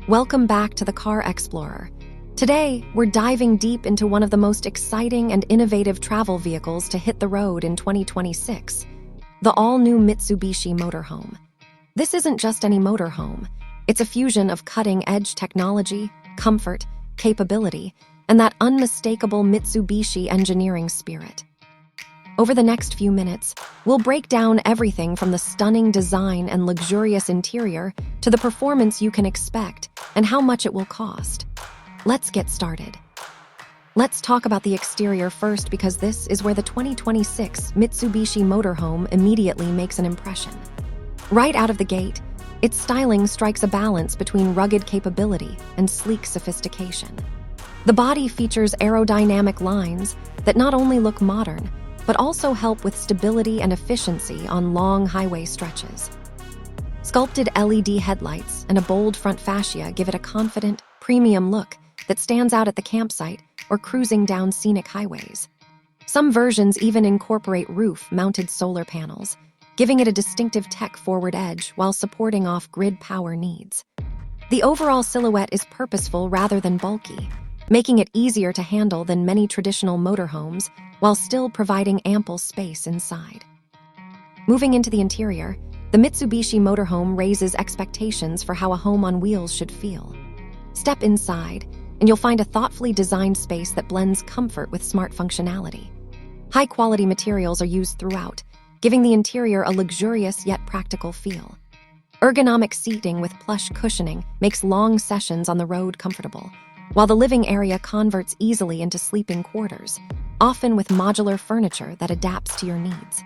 Welcome back to the Car Xplorer. Today, we're diving deep into one of the most exciting and innovative travel vehicles to hit the road in 2026, the all-new Mitsubishi Motorhome. This isn't just any motorhome. It's a fusion of cutting-edge technology, comfort, capability, and that unmistakable Mitsubishi engineering spirit. Over the next few minutes, we'll break down everything from the stunning design and luxurious interior to the performance you can expect and how much it will cost. Let's get started. Let's talk about the exterior first because this is where the 2026 Mitsubishi Motorhome immediately makes an impression. Right out of the gate, its styling strikes a balance between rugged capability and sleek sophistication. The body features aerodynamic lines that not only look modern, but also help with stability and efficiency on long highway stretches. Sculpted LED headlights and a bold front fascia give it a confident, premium look that stands out at the campsite or cruising down scenic highways. Some versions even incorporate roof-mounted solar panels, giving it a distinctive tech-forward edge while supporting off-grid power needs. The overall silhouette is purposeful rather than bulky, making it easier to handle than many traditional motorhomes while still providing ample space inside. Moving into the interior, the Mitsubishi Motorhome raises expectations for how a home on wheels should feel. Step inside, and you'll find a thoughtfully designed space that blends comfort with smart functionality. High-quality materials are used throughout, giving the interior a luxurious yet practical feel. Ergonomic seating with plush cushioning makes long sessions on the road comfortable, while the living area converts easily into sleeping quarters, often with modular furniture that adapts to your needs.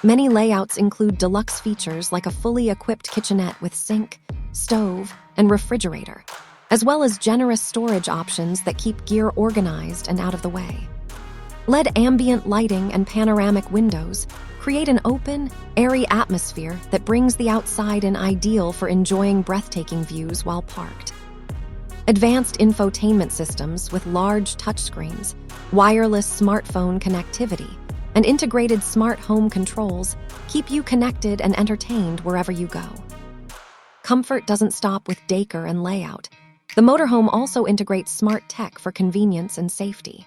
Many layouts include deluxe features like a fully equipped kitchenette with sink, stove, and refrigerator, as well as generous storage options that keep gear organized and out of the way. LED ambient lighting and panoramic windows create an open, airy atmosphere that brings the outside in, ideal for enjoying breathtaking views while parked. Advanced infotainment systems with large touchscreens, wireless smartphone connectivity, and integrated smart home controls keep you connected and entertained wherever you go. Comfort doesn't stop with decor and layout. The motorhome also integrates smart tech for convenience and safety.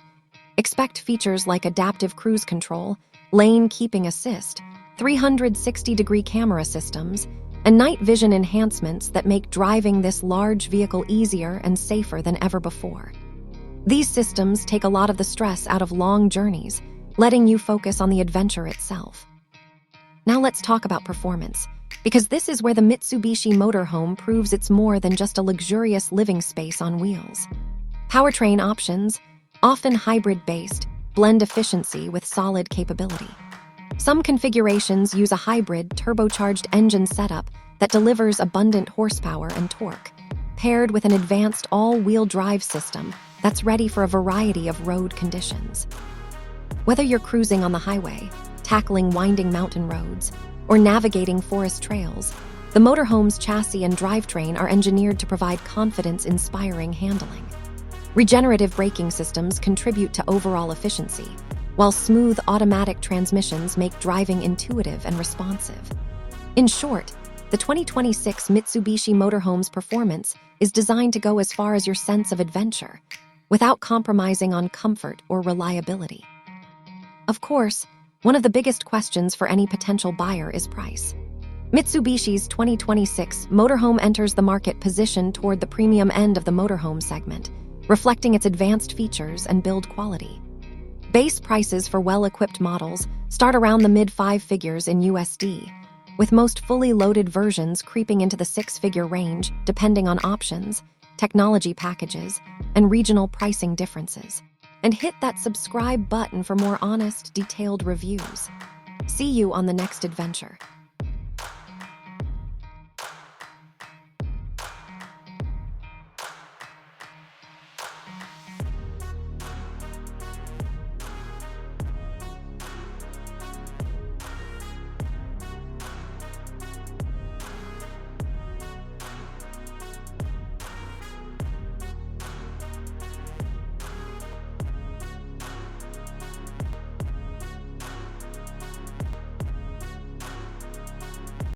Expect features like adaptive cruise control, lane keeping assist, 360-degree camera systems, and night vision enhancements that make driving this large vehicle easier and safer than ever before. These systems take a lot of the stress out of long journeys, letting you focus on the adventure itself. Now let's talk about performance, because this is where the Mitsubishi Motorhome proves it's more than just a luxurious living space on wheels. Powertrain options, often hybrid-based, blend efficiency with solid capability. Some configurations use a hybrid turbocharged engine setup that delivers abundant horsepower and torque, paired with an advanced all-wheel drive system that's ready for a variety of road conditions. Whether you're cruising on the highway, tackling winding mountain roads, or navigating forest trails, the motorhome's chassis and drivetrain are engineered to provide confidence-inspiring handling. Regenerative braking systems contribute to overall efficiency, while smooth automatic transmissions make driving intuitive and responsive. In short, the 2026 Mitsubishi Motorhome's performance is designed to go as far as your sense of adventure, without compromising on comfort or reliability. Of course, one of the biggest questions for any potential buyer is price. Mitsubishi's 2026 Motorhome enters the market positioned toward the premium end of the motorhome segment, reflecting its advanced features and build quality. Base prices for well-equipped models start around the mid-five figures in USD, with most fully loaded versions creeping into the six-figure range depending on options, technology packages, and regional pricing differences. And hit that subscribe button for more honest, detailed reviews. See you on the next adventure.